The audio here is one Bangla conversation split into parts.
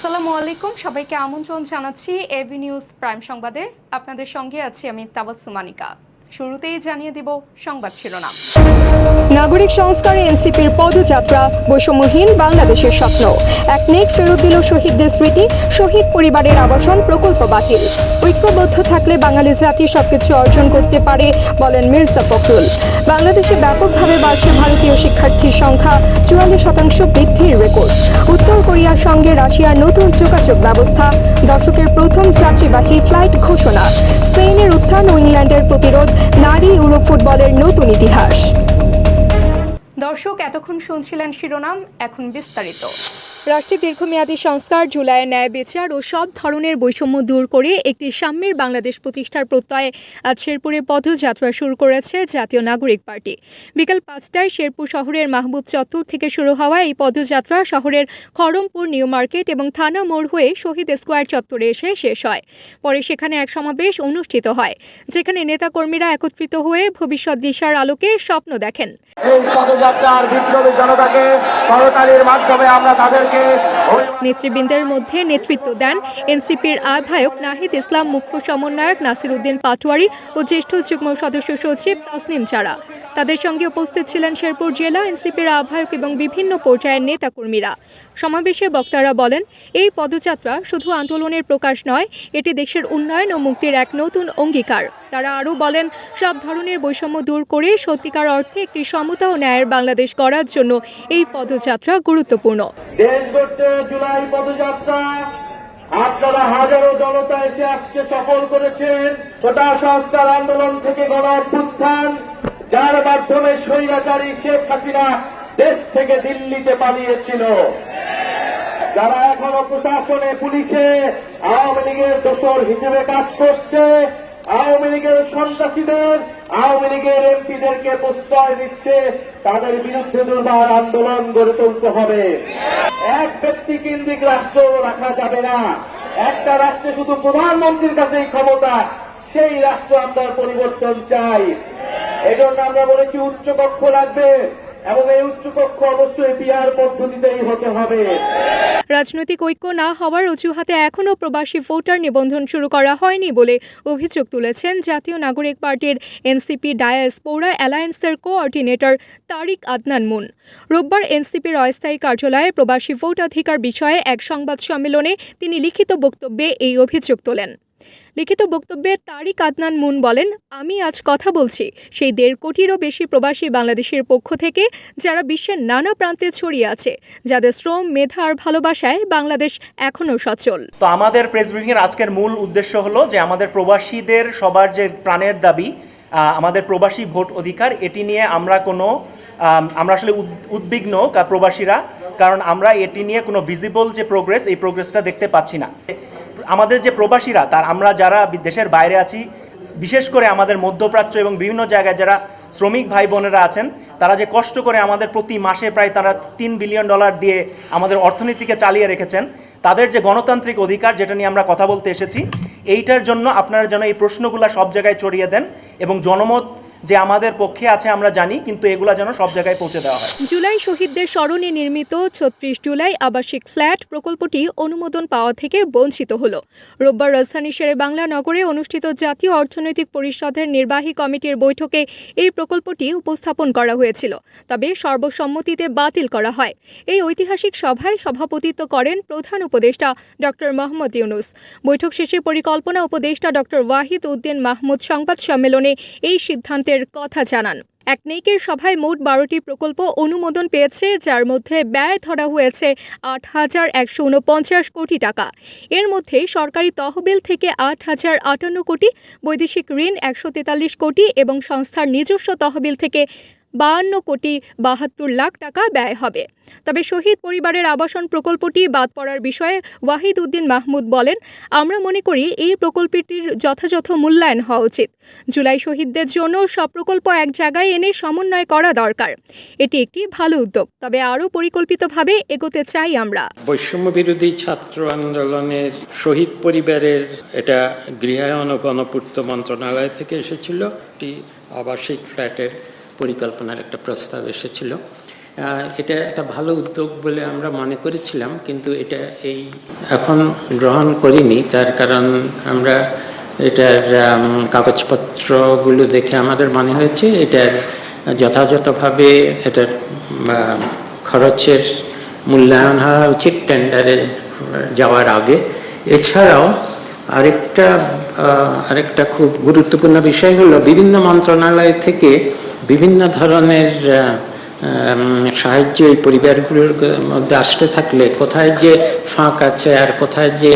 আসসালামু আলাইকুম, সবাইকে আমন্ত্রণ জানাচ্ছি এবি নিউজ প্রাইম সংবাদে। আপনাদের সঙ্গে আছি আমি তাবাসসুমানিকা। শুরুতেই জানিয়ে দিব সংবাদ শিরোনাম। নাগরিক সংস্কারে এনসিপির পদযাত্রা, বৈষম্যহীন বাংলাদেশের স্বপ্ন। এক নেক ফেরত দিল শহীদদের স্মৃতি, শহীদ পরিবারের আবাসন প্রকল্প বাতিল। ঐক্যবদ্ধ থাকলে বাঙালি জাতি সবকিছু অর্জন করতে পারে, বলেন মির্জা ফখরুল। বাংলাদেশে ব্যাপকভাবে বাড়ছে ভারতীয় শিক্ষার্থীর সংখ্যা, 44% বৃদ্ধির রেকর্ড। উত্তর কোরিয়ার সঙ্গে রাশিয়ার নতুন যোগাযোগ ব্যবস্থা, দশকের প্রথম যাত্রীবাহী ফ্লাইট ঘোষণা। স্পেনের উত্থান ও ইংল্যান্ডের প্রতিরোধ, নারী ইউরোপ ফুটবলের নতুন ইতিহাস। দর্শক, এতক্ষণ শুনছিলেন শিরোনাম, এখন বিস্তারিত। রাষ্ট্রের দীর্ঘমেয়াদী সংস্কার, জুলাইয়ের ন্যায় বিচার ও সব ধরনের বৈষম্য দূর করে একটি সাম্যের বাংলাদেশ প্রতিষ্ঠার প্রত্যয়ে আজ শেরপুরে পদযাত্রা শুরু করেছে জাতীয় নাগরিক পার্টি। বিকাল 5টায় শেরপুর শহরের মাহবুব চত্বর থেকে শুরু হওয়া এই পদযাত্রা শহরের খড়মপুর নিউ মার্কেট এবং থানা মোড় হয়ে শহীদ স্কোয়ার চত্বরে এসে শেষ হয়। পরে সেখানে এক সমাবেশ অনুষ্ঠিত হয়, যেখানে নেতাকর্মীরা একত্রিত হয়ে ভবিষ্যৎ দিশার আলোকে স্বপ্ন দেখেন। এই পদযাত্রার বিপ্লবী জনতাকে করতালির মাধ্যমে আমরা তাদেরকে নেতৃবৃন্দের মধ্যে নেতৃত্ব দেন এনসিপির আহ্বায়ক নাহিদ ইসলাম, মুখ্য সমন্বয়ক নাসির উদ্দিন পাটোয়ারি ও জ্যেষ্ঠ যুগ্ম সদস্য সচিব তাসনিম চারা। তাদের সঙ্গে উপস্থিত ছিলেন শেরপুর জেলা এনসিপির আহ্বায়ক এবং বিভিন্ন পর্যায়ের নেতাকর্মীরা। সমাবেশে বক্তারা বলেন, এই পদযাত্রা শুধু আন্দোলনের প্রকাশ নয়, এটি দেশের উন্নয়ন ও মুক্তির এক নতুন অঙ্গীকার। তারা আরও বলেন, সব ধরনের বৈষম্য দূর করে সত্যিকার অর্থে একটি সমতা ও ন্যায়ের বাংলাদেশ গড়ার জন্য এই পদযাত্রা গুরুত্বপূর্ণ। দেশ গড়তে জুলাই পদযাত্রা আপনারা হাজারো জনতা এসে আজকে সফল করেছেন। কোটা সংস্কার আন্দোলন থেকে গণ অভ্যুত্থান, যার মাধ্যমে স্বৈরাচারী শেখ হাসিনা দেশ থেকে দিল্লিতে পালিয়েছিল। যারা এখনো প্রশাসনে, পুলিশে আওয়ামী লীগের দোসর হিসেবে কাজ করছে, আওয়ামী লীগের সন্ত্রাসীদের, আওয়ামী লীগের এমপিদেরকে প্রশ্রয় দিচ্ছে, তাদের বিরুদ্ধে দুর্বার আন্দোলন গড়ে তুলতে হবে। এক ব্যক্তি কেন্দ্রিক রাষ্ট্র রাখা যাবে না। একটা রাষ্ট্রে শুধু প্রধানমন্ত্রীর কাছেই ক্ষমতা, সেই রাষ্ট্র আমরা পরিবর্তন চাই। এজন্য আমরা বলেছি উচ্চকক্ষ লাগবে এবং এই উচ্চকক্ষ অবশ্যই পিআর পদ্ধতিতেই হতে হবে। রাজনৈতিক ঐক্য না হওয়ার অজুহাতে এখনও প্রবাসী ভোটার নিবন্ধন শুরু করা হয়নি বলে অভিযোগ তুলেছেন জাতীয় নাগরিক পার্টির এনসিপি ডায়াসপোরা অ্যালায়েন্সের কোঅর্ডিনেটর তারিক আদনান মুন। রোববার এনসিপির অস্থায়ী কার্যালয়ে প্রবাসী ভোটাধিকার বিষয়ে এক সংবাদ সম্মেলনে তিনি লিখিত বক্তব্যে এই অভিযোগ তোলেন। লিখিত বক্তব্যে তারিক আদনান মুন বলেন, আমি আজ কথা বলছি সেই 1.5 কোটিরও বেশি প্রবাসী বাংলাদেশের পক্ষ থেকে, যারা বিশ্বের নানা প্রান্তে ছড়িয়ে আছে, যাদের শ্রম, মেধা আর ভালোবাসায় বাংলাদেশ এখনও সচল। তো আমাদের প্রেস ব্রিফিংয়ের আজকের মূল উদ্দেশ্য হলো যে আমাদের প্রবাসীদের সবার যে প্রাণের দাবি, আমাদের প্রবাসী ভোট অধিকার, এটি নিয়ে আমরা আসলে উদ্বিগ্ন প্রবাসীরা, কারণ আমরা এটি নিয়ে কোনো ভিজিবল যে প্রোগ্রেস, এই প্রোগ্রেসটা দেখতে পাচ্ছি না। আমাদের যে প্রবাসীরা, আমরা যারা দেশের বাইরে আছি, বিশেষ করে আমাদের মধ্যপ্রাচ্য এবং বিভিন্ন জায়গায় যারা শ্রমিক ভাই বোনেরা আছেন, তারা যে কষ্ট করে আমাদের প্রতি মাসে প্রায় তারা $3 বিলিয়ন দিয়ে আমাদের অর্থনীতিকে চালিয়ে রেখেছেন, তাদের যে গণতান্ত্রিক অধিকার, যেটা নিয়ে আমরা কথা বলতে এসেছি, এইটার জন্য আপনারা যেন এই প্রশ্নগুলো সব জায়গায় ছড়িয়ে দেন এবং জনমত যে আমাদের পক্ষে আছে আমরা জানি, কিন্তু এগুলা যেন সব জায়গায় পৌঁছে দেওয়া হয়। জুলাই শহীদদের স্মরণে নির্মিত 36 জুলাই আবাসিক ফ্ল্যাট প্রকল্পটি অনুমোদন পাওয়া থেকে বঞ্চিত হল। রোববার রাজধানী শেরেবাংলা নগরে অনুষ্ঠিত জাতীয় অর্থনৈতিক পরিষদের নির্বাহী কমিটির বৈঠকে এই প্রকল্পটি উপস্থাপন করা হয়েছিল, তবে সর্বসম্মতিতে বাতিল করা হয়। এই ঐতিহাসিক সভায় সভাপতিত্ব করেন প্রধান উপদেষ্টা ডক্টর মোহাম্মদ ইউনুস। বৈঠক শেষে পরিকল্পনা উপদেষ্টা ডক্টর ওয়াহিদ উদ্দিন মাহমুদ সংবাদ সম্মেলনে এই সিদ্ধান্তের কথা জানান। এক নেকের সভায় মোট 12টি প্রকল্প অনুমোদন পেয়েছে, যার মধ্যে ব্যয় ধরা হয়েছে 8,149 কোটি টাকা। এর মধ্যে সরকারি তহবিল থেকে 8,058 কোটি, বৈদেশিক ঋণ 143 কোটি এবং সংস্থার নিজস্ব তহবিল থেকে 52 কোটি 72 লাখ টাকা ব্যয় হবে। তবে শহীদ পরিবারের আবাসন প্রকল্পটি বাদ পড়ার বিষয়ে ওয়াহিদ উদ্দিন মাহমুদ বলেন, আমরা মনে করি এই প্রকল্পটির যথাযথ মূল্যায়ন হওয়া উচিত। জুলাই শহীদদের জন্য সব প্রকল্প এক জায়গায় এনে সমন্বয় করা দরকার। এটি একটি ভালো উদ্যোগ, তবে আরও পরিকল্পিতভাবে এগোতে চাই আমরা। বৈষম্য বিরোধী ছাত্র আন্দোলনের শহীদ পরিবারের, এটা গৃহায়ন ও গণপূর্ত মন্ত্রণালয় থেকে এসেছিল, একটি আবাসিক ফ্ল্যাটের পরিকল্পনার একটা প্রস্তাব এসেছিল। এটা একটা ভালো উদ্যোগ বলে আমরা মনে করেছিলাম, কিন্তু এটা এখন গ্রহণ করিনি। তার কারণ আমরা এটার কাগজপত্রগুলো দেখে আমাদের মনে হয়েছে এটার যথাযথভাবে এটার খরচের মূল্যায়ন হওয়া উচিত টেন্ডারে যাওয়ার আগে। এছাড়াও আরেকটা খুব গুরুত্বপূর্ণ বিষয় হলো বিভিন্ন মন্ত্রণালয় থেকে বিভিন্ন ধরনের সাহায্য এই পরিবারগুলোর মধ্যে আসতে থাকলে কোথায় যে ফাঁক আছে আর কোথায় যে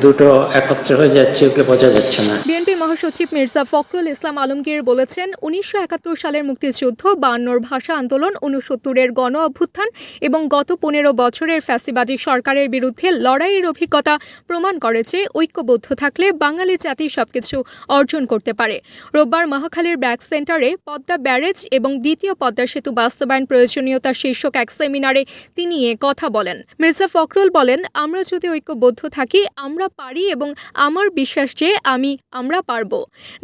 দুটো একত্র হয়ে যাচ্ছে ওগুলো বোঝা যাচ্ছে না। বিএনপি মহাসচিব মির্জা ফখরুল ইসলাম আলমগীর বলেছেন, 1971 সালের মুক্তিযুদ্ধ, 52 ভাষা আন্দোলন, 69-এর গণ অভ্যুত্থান এবং গত 15 বছরের ফ্যাসিবাদী সরকারের বিরুদ্ধে লড়াইয়ের অভিজ্ঞতা প্রমাণ করেছে ঐক্যবদ্ধ থাকলে বাঙালি জাতি সবকিছু অর্জন করতে পারে। রোববার মহাখালীর ব্র্যাক সেন্টারে পদ্মা ব্যারেজ এবং দ্বিতীয় পদ্মা সেতু বাস্তবায়ন প্রয়োজনীয়তা শীর্ষক এক সেমিনারে তিনি এ কথা বলেন। মির্জা ফখরুল বলেন, আমরা যদি ঐক্যবদ্ধ থাকি আমরা পারি এবং আমার বিশ্বাস যে আমরা পারব।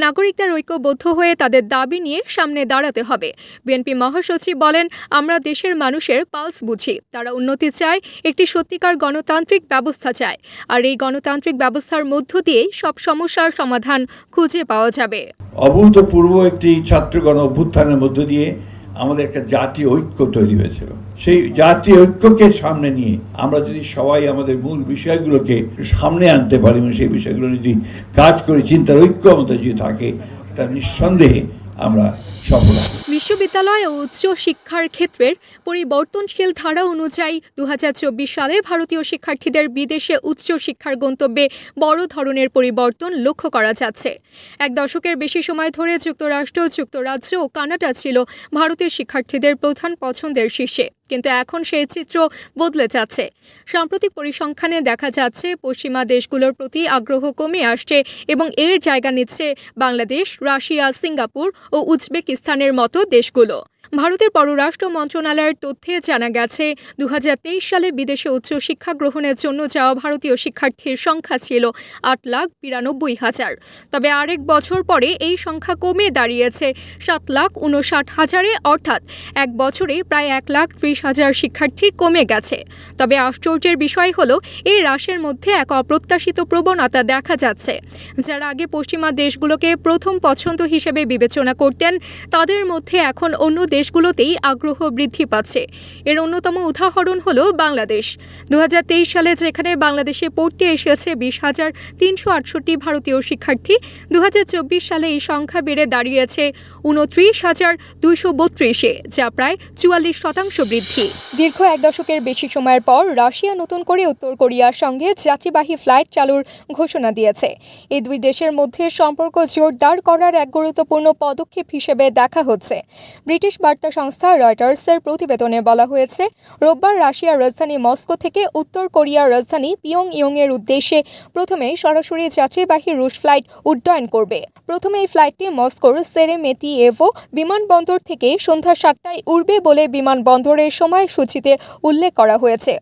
নাগরিকদের ঐক্যবদ্ধ হয়ে তাদের দাবি নিয়ে সামনে দাঁড়াতে হবে। বিএনপি মহাসচিব বলেন, আমরা দেশের মানুষের পালস বুঝি। তারা উন্নতি চায়, একটি সত্যিকার গণতান্ত্রিক ব্যবস্থা চায়, আর এই গণতান্ত্রিক ব্যবস্থার মধ্য দিয়ে সব সমস্যার সমাধান খুঁজে পাওয়া যাবে। অভূতপূর্ব একটি ছাত্র গণ অভ্যুত্থানের মধ্য দিয়ে আমাদের একটা জাতীয় ঐক্য তৈরি হয়েছিল। সেই জাতীয় ঐক্যকে সামনে নিয়ে আমরা যদি সবাই আমাদের মূল বিষয়গুলোকে সামনে আনতে পারি এবং সেই বিষয়গুলো যদি কাজ করি, চিন্তার ঐক্য আমাদের যদি থাকে, তা নিঃসন্দেহে আমরা সফল হব। বিশ্ববিদ্যালয় ও উচ্চ শিক্ষার ক্ষেত্রের পরিবর্তনশীল ধারা অনুযায়ী 2024 সালে ভারতীয় শিক্ষার্থীদের বিদেশে উচ্চ শিক্ষার গন্তব্যে বড় ধরনের পরিবর্তন লক্ষ্য করা যাচ্ছে। এক দশকের বেশি সময় ধরে যুক্তরাষ্ট্র, যুক্তরাজ্য ও কানাডা ছিল ভারতীয় শিক্ষার্থীদের প্রধান পছন্দের শীর্ষে, কিন্তু এখন সেই চিত্র বদলে যাচ্ছে। সাম্প্রতিক পরিসংখ্যানে দেখা যাচ্ছে পশ্চিমা দেশগুলোর প্রতি আগ্রহ কমে আসছে এবং এর জায়গা নিচ্ছে বাংলাদেশ, রাশিয়া, সিঙ্গাপুর ও উজবেকিস্তানের মতো দেশগুলো। ভারতের পররাষ্ট্র মন্ত্রণালয়ের তথ্যে জানা গেছে, 2023 সালে বিদেশে উচ্চ শিক্ষা গ্রহণের জন্য যাওয়া ভারতীয় শিক্ষার্থীর সংখ্যা ছিল 8,92,000। তবে আরেক বছর পরে এই সংখ্যা কমে দাঁড়িয়েছে 7,59,000-এ, অর্থাৎ এক বছরে প্রায় 1,30,000 শিক্ষার্থী কমে গেছে। তবে আশ্চর্যের বিষয় হলো, এই হ্রাসের মধ্যে এক অপ্রত্যাশিত প্রবণতা দেখা যাচ্ছে। যারা আগে পশ্চিমা দেশগুলোকে প্রথম পছন্দ হিসেবে বিবেচনা করতেন, তাদের মধ্যে এখন অন্য দেশগুলোতেই আগ্রহ বৃদ্ধি পাচ্ছে। এর অন্যতম উদাহরণ হলো বাংলাদেশ। 2023 সালে যেখানে বাংলাদেশে পড়তে এসেছে 20,368 ভারতীয় শিক্ষার্থী, 2024 সালে এই সংখ্যা বেড়ে দাঁড়িয়েছে 29,232-এ, যা প্রায় 44% বৃদ্ধি। দীর্ঘ এক দশকের বেশি সময়ের পর রাশিয়া নতুন করে উত্তর কোরিয়ার সঙ্গে যাত্রীবাহী ফ্লাইট চালুর ঘোষণা দিয়েছে। এই দুই দেশের মধ্যে সম্পর্ক জোরদার করার এক গুরুত্বপূর্ণ পদক্ষেপ হিসেবে দেখা হচ্ছে। ব্রিটিশ বার্তা সংস্থা রয়টার্সের প্রতিবেদনে বলা হয়েছে, রোববার রাশিয়ার রাজধানী মস্কো থেকে উত্তর কোরিয়ার রাজধানী পিয়ংইয়ংয়ের উদ্দেশ্যে প্রথমে সরাসরি যাত্রীবাহী রুশ ফ্লাইট উড্ডয়ন করবে। প্রথমে এই ফ্লাইটটি মস্কোর সেরেমেতিয়েভো বিমানবন্দর থেকে সন্ধ্যা 7টায় উড়বে বলে বিমানবন্দরের সময়সূচিতে উল্লেখ করা হয়েছে।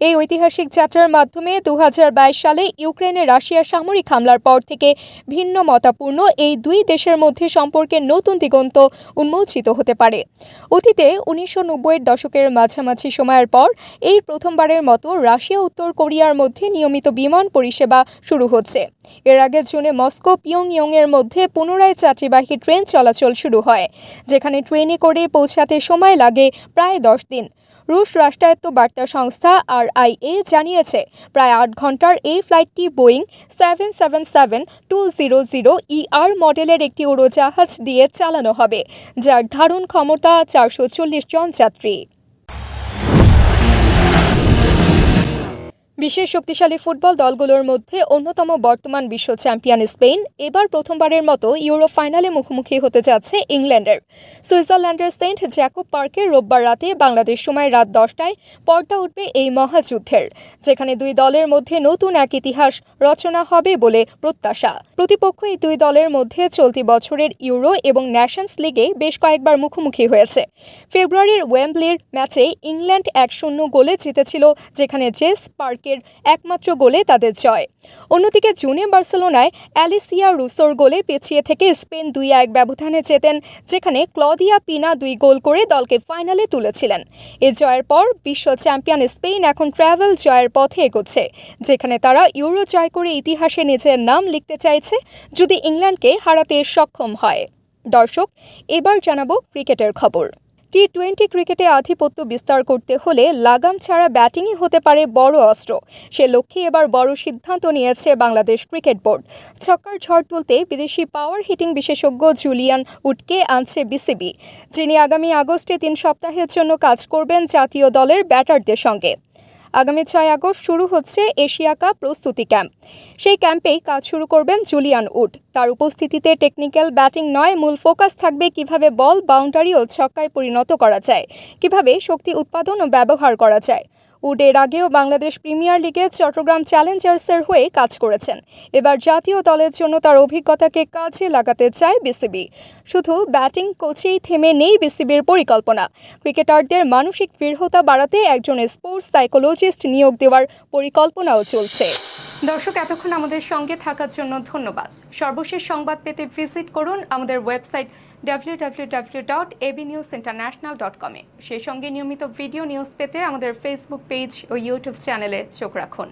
এই ঐতিহাসিক যাত্রার মাধ্যমে 2022 সালে ইউক্রেনে রাশিয়ার সামরিক হামলার পর থেকে ভিন্ন মতাপূর্ণ এই দুই দেশের মধ্যে সম্পর্কের নতুন দিগন্ত উন্মোচিত হতে পারে। অতীতে 1990-এর দশকের মাঝামাঝি সময়ের পর এই প্রথমবারের মতো রাশিয়া উত্তর কোরিয়ার মধ্যে নিয়মিত বিমান পরিষেবা শুরু হচ্ছে। এর আগে জুনে মস্কো পিয়ংইয়ংয়ের মধ্যে পুনরায় যাত্রীবাহী ট্রেন চলাচল শুরু হয়, যেখানে ট্রেনে করে পৌঁছাতে সময় লাগে প্রায় 10 দিন। রুশ রাষ্ট্রায়ত্ত বার্তা সংস্থা RIA জানিয়েছে, প্রায় 8 ঘন্টার এই ফ্লাইটটি বোয়িং 777-200ER মডেলের একটি উড়োজাহাজ দিয়ে চালানো হবে, যার ধারণ ক্ষমতা 440 জন যাত্রী। বিশ্বের শক্তিশালী ফুটবল দলগুলোর মধ্যে অন্যতম বর্তমান বিশ্ব চ্যাম্পিয়ন স্পেন এবার প্রথমবারের মতো ইউরো ফাইনালে মুখোমুখি হতে যাচ্ছে ইংল্যান্ডের। সুইজারল্যান্ডের সেন্ট জ্যাকব পার্কে রোববার রাতে বাংলাদেশ সময় রাত 10টায় পর্দা উঠবে এই মহাযুদ্ধের, যেখানে দুই দলের মধ্যে নতুন এক ইতিহাস রচনা হবে বলে প্রত্যাশা। প্রতিপক্ষ এই দুই দলের মধ্যে চলতি বছরের ইউরো এবং ন্যাশনস লিগে বেশ কয়েকবার মুখোমুখি হয়েছে। ফেব্রুয়ারির ওয়েম্বলির ম্যাচে ইংল্যান্ড 1-0 গোলে জিতেছিল, যেখানে জেস পার্কে ফ্রাঙ্কের একমাত্র গোলে তাদের জয়। অন্যদিকে জুনে বার্সেলোনায় অ্যালিসিয়া রুসোর গোলে পিছিয়ে থেকে স্পেন 2-1 ব্যবধানে জেতেন, যেখানে ক্লদিয়া পিনা 2 গোল করে দলকে ফাইনালে তুলেছিলেন। এ জয়ের পর বিশ্ব চ্যাম্পিয়ন স্পেন এখন ট্র্যাভেল জয়ের পথে এগোচ্ছে, যেখানে তারা ইউরো জয় করে ইতিহাসে নিজের নাম লিখতে চাইছে যদি ইংল্যান্ডকে হারাতে সক্ষম হয়। দর্শক, এবার জানাবো ক্রিকেটের খবর। টি-20 ক্রিকেটে আধিপত্য বিস্তার করতে হলে লাগাম ছাড়া ব্যাটিংই হতে পারে বড় অস্ত্র। সে লক্ষ্যে এবার বড় সিদ্ধান্ত নিয়েছে বাংলাদেশ ক্রিকেট বোর্ড। ছক্কার ঝড় তুলতে বিদেশি পাওয়ার হিটিং বিশেষজ্ঞ জুলিয়ান উডকে আনছে বিসিবি, যিনি আগামী আগস্টে 3 সপ্তাহের জন্য কাজ করবেন জাতীয় দলের ব্যাটারদের সঙ্গে। আগামী 6 আগস্ট শুরু হচ্ছে এশিয়া কাপ প্রস্তুতি ক্যাম্প। সেই ক্যাম্পেই কাজ শুরু করবেন জুলিয়ান উড। তার উপস্থিতিতে টেকনিক্যাল ব্যাটিং নয়, মূল ফোকাস থাকবে কিভাবে বল, বাউন্ডারি ও ছক্কায় পরিণত করা যায়, কিভাবে শক্তি উৎপাদন ও ব্যবহার করা যায়। উড এর আগেও বাংলাদেশ প্রিমিয়ার লিগে চট্টগ্রাম চ্যালেঞ্জার্সের হয়ে কাজ করেছেন। এবার জাতীয় দলের জন্য তার অভিজ্ঞতাকে কাজে লাগাতে চায় বিসিবি। শুধু ব্যাটিং কোচেই থেমে নেই বিসিবির পরিকল্পনা। ক্রিকেটারদের মানসিক দৃঢ়তা বাড়াতে একজন স্পোর্টস সাইকোলজিস্ট নিয়োগ দেওয়ার পরিকল্পনাও চলছে। দর্শক, এতক্ষণ আমাদের সঙ্গে থাকার জন্য ধন্যবাদ। সর্বশেষ সংবাদ পেতে ভিজিট করুন আমাদের ওয়েবসাইট www.abnewsinternational.com সেই সঙ্গে নিয়মিত ভিডিও নিউজ পেতে আমাদের ফেসবুক পেজ ও ইউটিউব চ্যানেলে চোখ রাখুন।